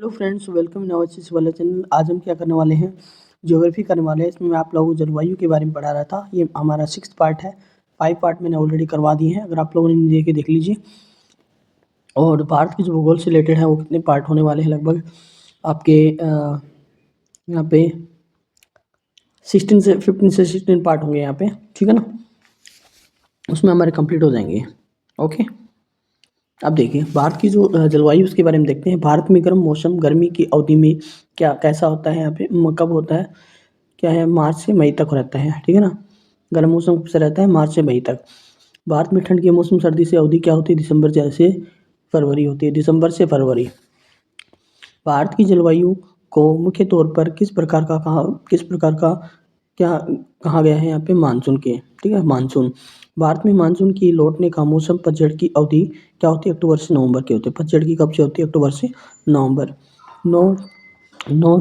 Hello friends, welcome नवाचिस वाला channel. आज हम क्या करने वाले हैं, ज्योग्राफी करने वाले हैं। इसमें मैं आप लोगों को जलवायु के बारे में पढ़ा रहा था। ये हमारा 6th पार्ट है। 5 पार्ट मैंने ऑलरेडी करवा दिए हैं, अगर आप लोगों ने नहीं देखे देख लीजिए। और भारत के जो भूगोल से रिलेटेड है वो कितने पार्ट होने वाले हैं, लगभग आपके यहाँ पे 15 से 16 पार्ट होंगे यहाँ पे, ठीक है ना। उसमें हमारे कंप्लीट हो जाएंगे। ओके, अब देखिए भारत की जो जलवायु उसके बारे में देखते हैं। भारत में गर्म मौसम गर्मी की अवधि में क्या कैसा होता है, यहाँ पे कब होता है, क्या है, मार्च से मई तक रहता है, ठीक है ना। गर्म मौसम कब से रहता है, मार्च से मई तक। भारत में ठंड के मौसम सर्दी से अवधि क्या होती है, दिसंबर से फरवरी होती है, दिसंबर से फरवरी। भारत की जलवायु को मुख्य तौर पर किस प्रकार का क्या कहा गया है, यहाँ पे मानसून के, ठीक है, मानसून। भारत में मानसून की लौटने का मौसम पतझड़ की अवधि क्या होती है, अक्टूबर से नवंबर की होती है। पतझड़ की कब से होती है, अक्टूबर से नवंबर। नॉर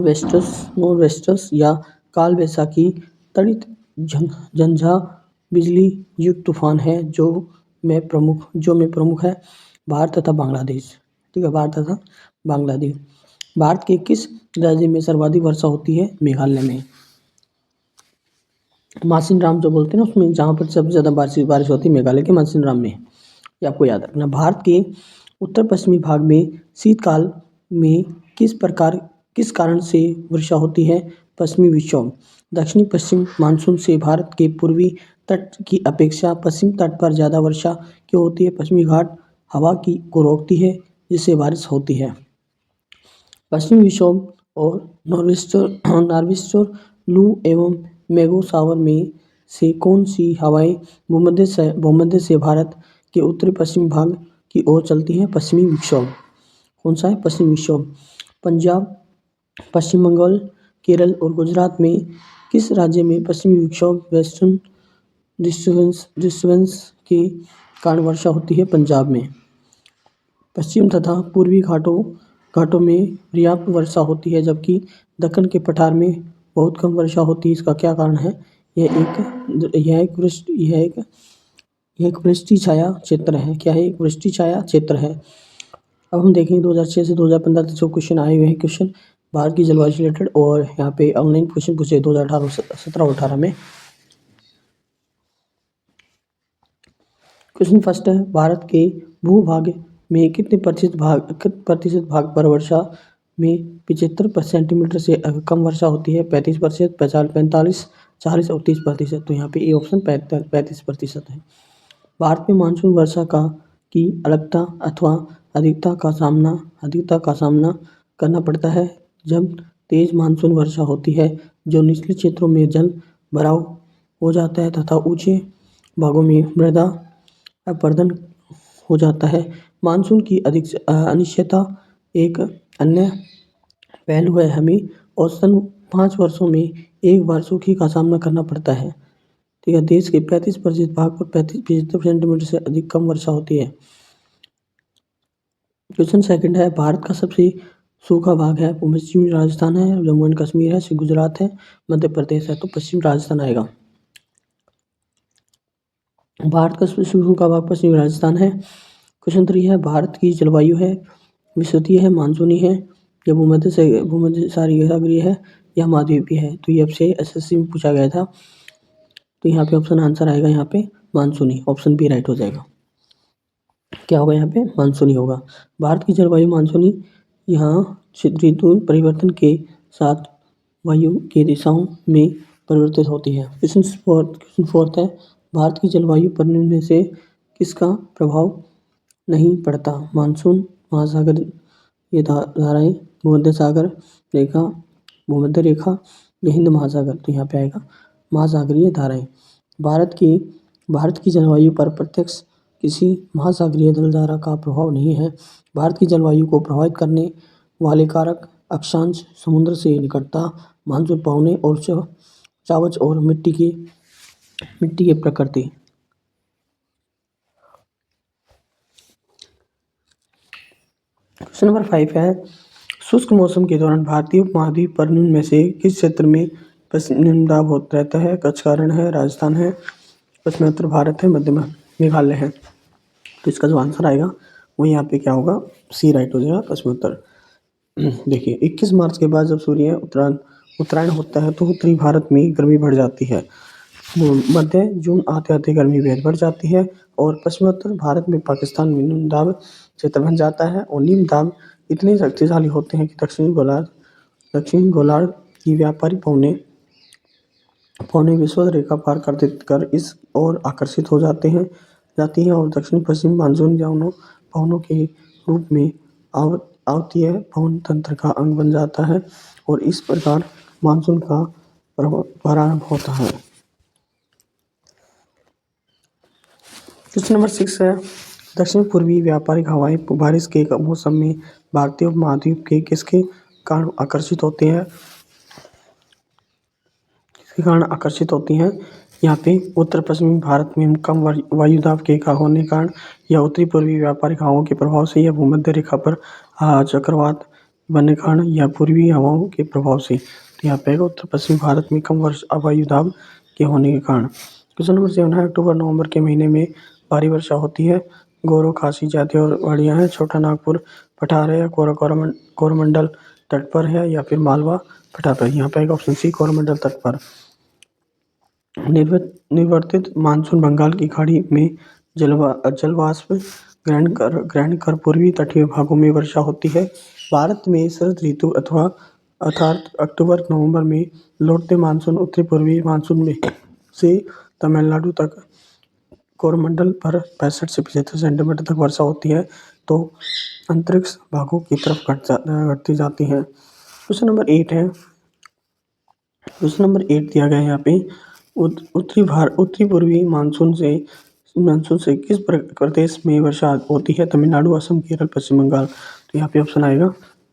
वेस्टर्स या काल वैसाखी तड़ित झंझा बिजली युक्त तूफान है में प्रमुख है भारत तथा बांग्लादेश, ठीक है, भारत तथा बांग्लादेश। भारत के किस राज्य में सर्वाधिक वर्षा होती है, मेघालय में। मासिन राम जो बोलते हैं ना, उसमें जहाँ पर सबसे ज़्यादा बारिश होती है, मेघालय के मासिन राम में। ये आपको याद रखना। भारत के उत्तर पश्चिमी भाग में शीतकाल में किस कारण से वर्षा होती है, पश्चिमी विक्षोभ। दक्षिणी पश्चिम मानसून से भारत के पूर्वी तट की अपेक्षा पश्चिम तट पर ज़्यादा वर्षा क्यों होती है, पश्चिमी घाट हवा को रोकती है जिससे बारिश होती है। पश्चिमी विक्षोभ और नॉर्वेस्टर लू एवं मैंगो शावर में से कौन सी हवाएं भूमध्य से भारत के उत्तरी पश्चिमी भाग की ओर चलती हैं, पश्चिमी विक्षोभ। कौन सा है, पश्चिमी विक्षोभ। पंजाब, पश्चिम बंगाल, केरल और गुजरात में किस राज्य में पश्चिमी विक्षोभ वेस्टर्न डिस्टर्बेंस के कारण वर्षा होती है, पंजाब में। पश्चिम तथा पूर्वी घाटों में पर्याप्त वर्षा होती है, जबकि दक्कन के पठार में बहुत कम वर्षा होती है। इसका क्या कारण है, यह एक वृष्टि छाया क्षेत्र है। क्या है, एक वृष्टि छाया क्षेत्र है। अब हम देखेंगे 2006 से 2015 तक जो क्वेश्चन आए हुए हैं, क्वेश्चन भारत की जलवायु से रिलेटेड, और यहाँ पे ऑनलाइन क्वेश्चन पूछे 2018 17 और 18 में। क्वेश्चन फर्स्ट है, भारत के भूभाग में कितने प्रतिशत भाग पर वर्षा में 75 सेंटीमीटर से कम वर्षा होती है, 35%, 45, 40 और 30%। तो यहाँ पे ए ऑप्शन 35% है। भारत में मानसून वर्षा की अलगता अथवा अधिकता का सामना करना पड़ता है जब तेज मानसून वर्षा होती है, जो निचले क्षेत्रों में जल भराव हो जाता है तथा ऊंचे भागों में मृदा अपरदन हो जाता है। मानसून की अनिश्चितता एक अन्य पहलू है। हमें औसतन 5 वर्षों में एक बार सूखे का सामना करना पड़ता है, ठीक है। देश के 35% भाग पर 75 सेंटीमीटर से अधिक कम वर्षा होती है। क्वेश्चन सेकंड है, भारत का सबसे सूखा भाग है, पश्चिमी राजस्थान है, जम्मू एंड कश्मीर है, गुजरात है, मध्य प्रदेश है। तो पश्चिमी राजस्थान आएगा। भारत का सबसे सूखा भाग पश्चिमी राजस्थान है। क्वेश्चन 3 है, भारत की जलवायु है विषुवतीय है, मानसूनी है, या भूमध्य सागरीय है, या महाद्वीपीय है। तो ये आपसे एसएससी में पूछा गया था। तो यहाँ पे ऑप्शन आंसर आएगा, यहाँ पे मानसूनी, ऑप्शन बी राइट हो जाएगा। क्या होगा, यहाँ पे मानसूनी होगा। भारत की जलवायु मानसूनी यहाँ ऋतु परिवर्तन के साथ वायु की दिशाओं में परिवर्तित होती है। क्वेश्चन फोर्थ है, भारत की जलवायु पर निम्न में से किसका प्रभाव नहीं पड़ता, मानसून, महासागर, ये धाराएं, भूमध्य रेखा या हिंद महासागर। तो यहाँ पे आएगा महासागरीय धाराएं। भारत की जलवायु पर प्रत्यक्ष किसी महासागरीय जलधारा का प्रभाव नहीं है। भारत की जलवायु को प्रभावित करने वाले कारक अक्षांश, समुद्र से निकटता, मानसून पहुने और चावच और मिट्टी की प्रकृति। क्वेश्चन नंबर 5 है, शुष्क मौसम के दौरान भारतीय उपमहाद्वीप पर निम्न में से किस क्षेत्र में पश्चिमी दाब होता रहता है, कच्छ का रण है, राजस्थान है, पश्चिमी उत्तर भारत है, मध्य मेघालय है। तो इसका जो आंसर आएगा वो यहाँ पे क्या होगा, सी राइट हो जाएगा, पश्चिमी उत्तर। देखिए 21 मार्च के बाद जब सूर्य उत्तरायण उत्तरायण होता है तो उत्तरी भारत में गर्मी बढ़ जाती है। मध्य जून आते-आते गर्मी बेहद बढ़ जाती है और पश्चिमोत्तर भारत में पाकिस्तान में निम्न दाब क्षेत्र बन जाता है और निम्न दाब इतने शक्तिशाली होते हैं कि दक्षिणी गोलार्ध की व्यापारी पवनें पौने विषुवत रेखा पार कर इस ओर आकर्षित हो जाती हैं और दक्षिण पश्चिम मानसून पवनों के रूप में आवतीय पवन तंत्र का अंग बन जाता है और इस प्रकार मानसून का प्रारंभ होता है। क्वेश्चन नंबर 6 है, दक्षिण पूर्वी व्यापारिक हवाएं बारिश के मौसम में भारतीय उपमहाद्वीप के किसके कारण आकर्षित होती हैं। यहाँ पे उत्तर पश्चिमी भारत में कम वायुदाब के होने के कारण या उत्तरी पूर्वी व्यापारिक हवाओं के प्रभाव से या भूमध्य रेखा पर चक्रवात बनने के कारण या पूर्वी हवाओं के प्रभाव से। तो यहाँ पे उत्तर पश्चिमी भारत में कम वायुदाब के होने के कारण। क्वेश्चन नंबर 7 है, अक्टूबर नवंबर के महीने में भारी वर्षा होती है। गौरव खासी जाति और वाड़ियाँ हैं। छोटा नागपुर पठार है या कोरोमंडल तट पर है या फिर मालवा पठार पर। यहाँ पे ऑप्शन सी कोरोमंडल तट पर। निवर्तित मानसून बंगाल की खाड़ी में जलवाष्प ग्रहण कर पूर्वी तटीय भागों में वर्षा होती है। भारत में शरद ऋतु अर्थात अक्टूबर नवंबर में लौटते मानसून उत्तरी पूर्वी मानसून में से तमिलनाडु तक कोरोमंडल पर 65 से 75 सेंटीमीटर तक वर्षा होती है तो अंतरिक्ष भागों की तरफ घटती जाती है। क्वेश्चन नंबर 8 दिया गया है यहाँ पे उत्तरी पूर्वी मानसून से किस प्रदेश में वर्षा होती है। तमिलनाडु, असम, केरल, पश्चिम बंगाल। तो यहाँ पे ऑप्शन आएगा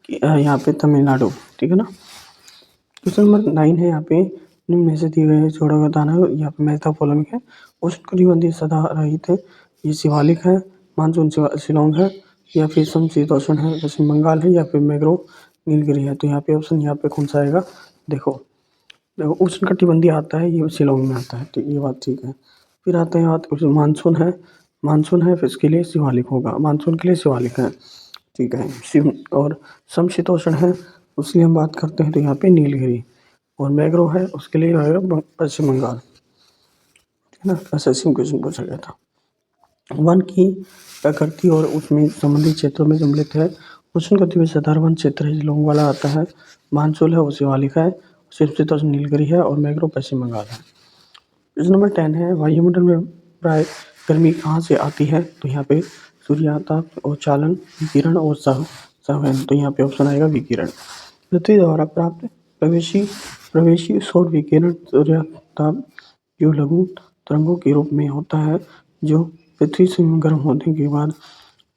कि यहाँ पे तमिलनाडु, ठीक है ना। क्वेश्चन नंबर 9 है, यहाँ पे निम्न में से दिए गए जोड़ा हुआ दाना है, यहाँ पे मैच द फॉलोइंग है। उष्णकटिबंधीय सदा रहित है, ये शिवालिक है, मानसून शिलोंग है या फिर समशीतोष्ण है, पश्चिम बंगाल है या फिर मैंग्रोव नीलगिरी है। तो यहाँ पे ऑप्शन यहाँ पे कौन सा आएगा, देखो उष्णकटिबंधीय आता है, ये शिलोंग में आता है, तो ये बात ठीक है। फिर आते हैं मानसून है फिर इसके लिए शिवालिक होगा, मानसून के लिए शिवालिक है, ठीक है। और समशीतोष्ण है उसकी हम बात करते हैं तो यहाँ पे नीलगिरी, और मैंग्रोव है उसके लिए आएगा पश्चिम बंगाल, ठीक है ना। एसएससी में क्वेश्चन पूछा गया था। वन की प्रकृति और उसमें संबंधित क्षेत्रों में सम्मिलित है। उष्णकटिबंधीय सदाहरण वन क्षेत्र है, शिलोंग वाला आता है। मानसून है वो शिवालिक है, समशीतोष्ण नीलगिरी है और मैंग्रोव पश्चिम बंगाल है। क्वेश्चन नंबर 10 है, वायुमंडल में प्राय गर्मी कहाँ से आती है। तो यहाँ पे सूर्याताप और चालन, विकिरण और संवहन। तो यहाँ पे ऑप्शन आएगा विकिरण। पृथ्वी द्वारा प्राप्त प्रवेशी सौर विकिरण सूर्याताप जो लघु तरंगों के रूप में होता है, जो पृथ्वी से गर्म होने के बाद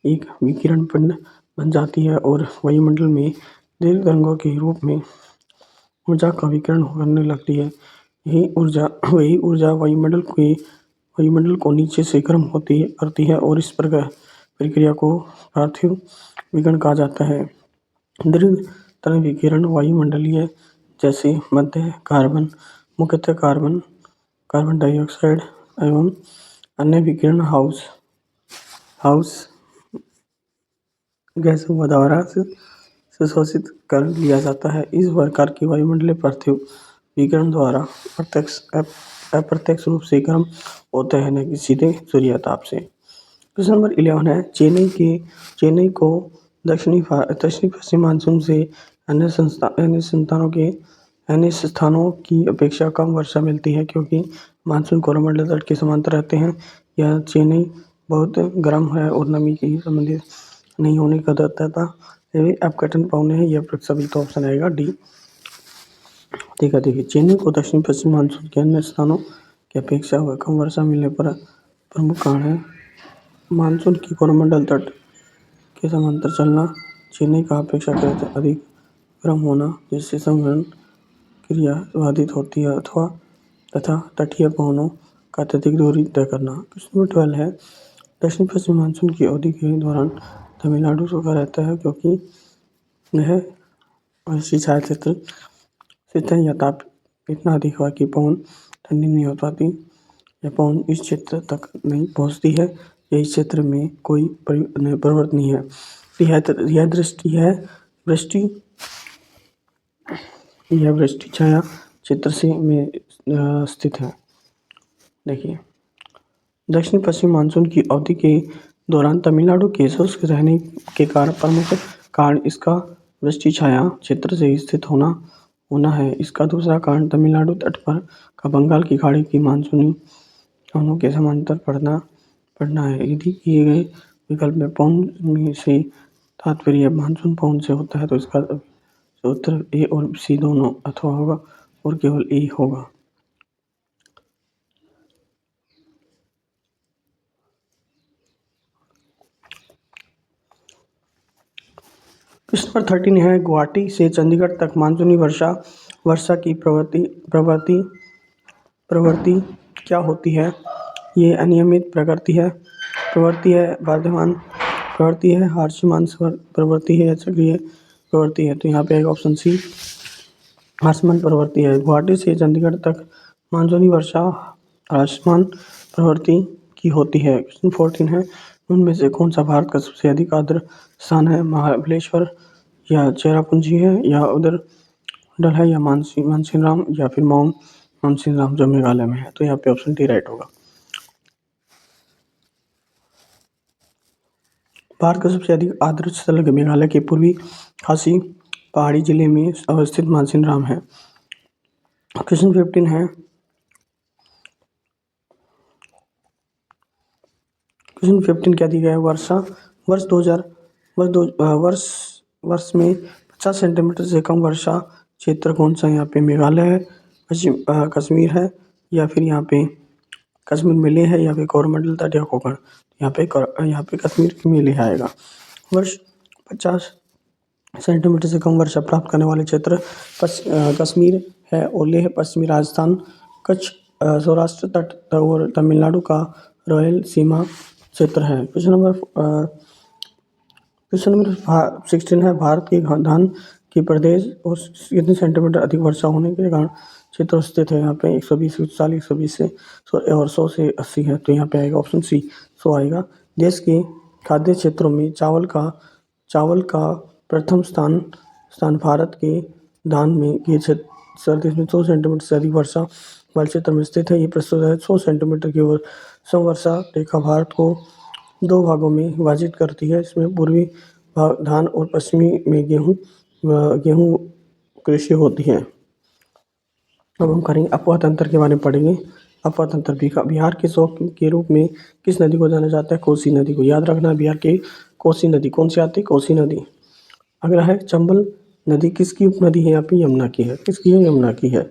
एक विकिरण पिंड बन जाती है और वायुमंडल में दीर्घ तरंगों के रूप में ऊर्जा का विकिरण करने लगती है। वही ऊर्जा वायुमंडल को नीचे से गर्म करती है और इस प्रक्रिया को पार्थिव विकिरण कहा जाता है। दीर्घ तरंग विकिरण वायुमंडलीय जैसे मध्य कार्बन, मुख्यतः कार्बन डाइऑक्साइड एवं अन्य विकिरण हाउस गैसों द्वारा से शोषित कर लिया जाता है। इस प्रकार की वायुमंडलीय पार्थिव विकिरण द्वारा अप्रत्यक्ष रूप से गर्म होते हैं, न कि सीधे सूर्यताप से। क्वेश्चन नंबर 11 है, चेन्नई को दक्षिणी पश्चिम मानसून से अन्य स्थानों की अपेक्षा कम वर्षा मिलती है क्योंकि मानसून कोरोमंडल तट के समांतर रहते हैं। यह चेन्नई बहुत गर्म है और नमी की संबंधित नहीं होने का तथा अपघटन पवने हैं, यह सभी तो ऑप्शन आएगा डी, ठीक है। देखिए चेन्नई को दक्षिण पश्चिम मानसून के अन्य स्थानों की अपेक्षा कम वर्षा मिलने पर प्रमुख कारण है मानसून की कोरोमंडल तट के समांतर चलना, चेन्नई का अपेक्षाकृत अधिक गर्म होना जिससे संवहन क्रिया बाधित होती है तथा तटीय पवनों का अत्यधिक दूरी तय करना। क्वेश्चन नंबर 12 है, दक्षिण पश्चिम मानसून की अवधि के दौरान तमिलनाडु सूखा रहता है क्योंकि यह ऐसी छाया क्षेत्र स्थित है या ताप इतना अधिक हुआ कि पवन ठंडी नहीं हो पाती, यह पवन इस क्षेत्र तक नहीं पहुंचती है या इस क्षेत्र में कोई परिवर्तन नहीं है। यह दृष्टि है वृष्टि, यह वृष्टि छाया क्षेत्र से में स्थित है। देखिए, दक्षिण पश्चिम मानसून की अवधि के दौरान तमिलनाडु के शुष्क रहने के कारण प्रमुख कारण इसका वृष्टि छाया क्षेत्र से स्थित होना होना है। इसका दूसरा कारण तमिलनाडु तट पर का बंगाल की खाड़ी की मानसूनी पवनों के समांतर पड़ना है। यदि किए गए विकल्प में पवन में से तात्पर्य मानसून पवन से होता है तो इसका उत्तर ए और सी दोनों अथवा होगा और केवल ए होगा। प्रश्न नंबर 13 है, गुवाहाटी से चंडीगढ़ तक मानसूनी वर्षा की प्रवृत्ति क्या होती है? ये अनियमित प्रवृत्ति है, वर्धमान प्रवृत्ति है, हास्यमान प्रवृत्ति है या चक्रीय प्रवृत्ति है। तो यहाँ पे एक ऑप्शन सी हास्यमान प्रवृत्ति है। गुवाहाटी से चंडीगढ़ तक मानसूनी वर्षा हास्यमान प्रवृत्ति की होती है। क्वेश्चन 14 है, उनमें से कौन सा भारत का सबसे अधिक आर्द्र स्थान है? महाबलेश्वर या चेरापूंजी है या उदयपुर है या मानसीनराम या फिर माउंट मानसीनराम जो मेघालय में है। तो यहाँ पे ऑप्शन डी राइट होगा। भारत का सबसे अधिक आर्द्र स्थल मेघालय के पूर्वी खासी पहाड़ी जिले में अवस्थित मानसीनराम है। क्वेश्चन 15 है, क्वेश्चन 15 क्या दिया गया है? वर्ष 2000 वर्ष में 50 सेंटीमीटर से कम वर्षा क्षेत्र कौन सा? यहाँ पे मेघालय है, कश्मीर है या फिर यहाँ पे कश्मीर में लेह है या फिर कोरोमंडल तट या कोकण। यहाँ पे कश्मीर में लेह आएगा। वर्ष 50 सेंटीमीटर से कम वर्षा प्राप्त करने वाले क्षेत्र कश्मीर है और लेह पश्चिमी राजस्थान, कच्छ सौराष्ट्र तट और तमिलनाडु का रॉयल सीमा क्षेत्र है। क्वेश्चन नंबर 16 है, भारत के धान की प्रदेश और कितने सेंटीमीटर अधिक वर्षा होने के कारण क्षेत्र स्थित है? यहाँ पे 120 से 40, 120 से 100 और 100 से 80 है। तो यहाँ पे आएगा ऑप्शन सी 100 आएगा। देश के खाद्य क्षेत्रों में चावल का प्रथम स्थान भारत के धान में के क्षेत्र में 100 सेंटीमीटर से अधिक वर्षा वाले क्षेत्र में स्थित है। ये प्रस्तुत है 100 सेंटीमीटर की समवर्षा रेखा भारत को दो भागों में विभाजित करती है। इसमें पूर्वी भाग धान और पश्चिमी में गेहूं कृषि होती है। अब हम करेंगे अपवाह तंत्र के बारे में पढ़ेंगे। अपवाह तंत्र बिहार के शौक के रूप में किस नदी को जाना जाता है? कोसी नदी को। याद रखना, बिहार की कोसी नदी कौन सी आती है? कोसी नदी। अगला है, चंबल नदी किसकी उपनदी है? यहाँ पे यमुना की है। किसकी है? यमुना की है।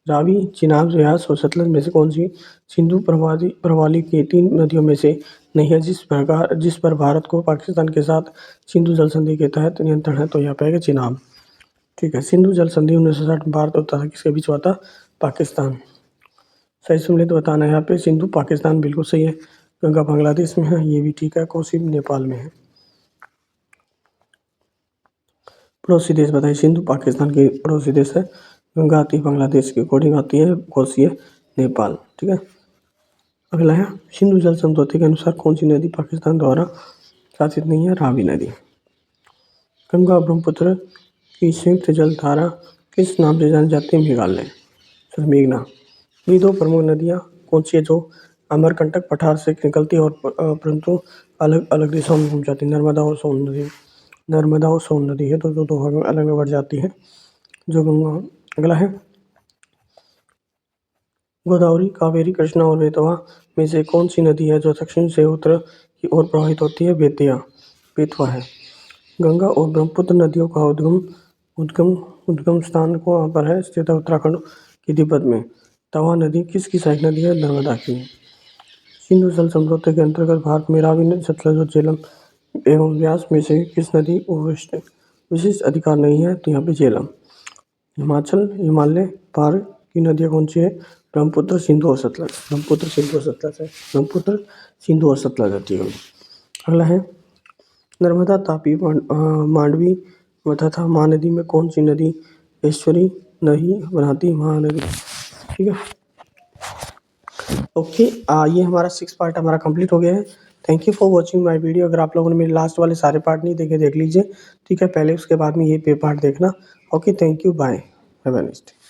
रावी, चिनाब, व्यास और सतलज में से कौन सी सिंधु प्रणाली की 3 नदियों में से नहीं है जिस पर भारत को पाकिस्तान के साथ सिंधु जल संधि के तहत नियंत्रण है? तो यहाँ पे आएगा चिनाब। ठीक है, सिंधु जल संधि 1960 में भारत और तथा किसके बीच हुआ था? पाकिस्तान। सही सम्मिलित बताना है यहाँ पे, सिंधु पाकिस्तान बिल्कुल सही है। गंगा बांग्लादेश में है, ये भी ठीक है। कोसी नेपाल में है। पड़ोसी देश बताइए, सिंधु पाकिस्तान के पड़ोसी देश है। गंगा आती है बांग्लादेश के अकॉर्डिंग आती है, कोसी है नेपाल। ठीक है, अगला है, सिंधु जल समझौते के अनुसार कौन सी नदी पाकिस्तान द्वारा शासित नहीं है? रावी नदी। गंगा और ब्रह्मपुत्र की संयुक्त जल धारा किस नाम से जानी जाती है? मेघालय, मेघना। ये 2 प्रमुख नदियाँ कौन सी है जो अमरकंटक पठार से निकलती है और परंतु अलग अलग दिशाओं में घूम जाती है? नर्मदा और सोन नदी है, तो दो भागों में अलग अलग बढ़ जाती है जो गंगा। अगला है, गोदावरी, कावेरी, कृष्णा और बेतवा में से कौन सी नदी है जो दक्षिण से उत्तर की ओर प्रवाहित होती है? बेतवा है। गंगा और ब्रह्मपुत्र नदियों का उद्गम स्थान कहाँ पर है? स्थित है उत्तराखंड के तिब्बत में। तवा नदी किसकी सहायक नदी है? नर्मदा की। सिंधु जल समझौते के अंतर्गत भारत में रावी नदी, सतलज और झेलम एवं ब्यास में से किस नदी को विशिष्ट अधिकार नहीं है? तो यहाँ पे झेलम। हिमालय पार की नदियाँ कौन सी है? ब्रह्मपुत्र, सिंधु और सतलज। ब्रह्मपुत्र, सिंधु और सतलज है। ब्रह्मपुत्र, सिंधु और सतलज आती है। अगला है, नर्मदा, तापी, मांडवी तथा महानदी में कौन सी नदी एस्चुरी नहीं बनाती? महानदी। ठीक है, ओके। ये हमारा 6 पार्ट हमारा कंप्लीट हो गया है। Thank you for watching my video. अगर आप लोगों ने मेरे लास्ट वाले सारे पार्ट नहीं देखे, देख लीजिए, ठीक है। पहले उसके बाद में ये पार्ट देखना। Okay, thank you, bye, have a nice day.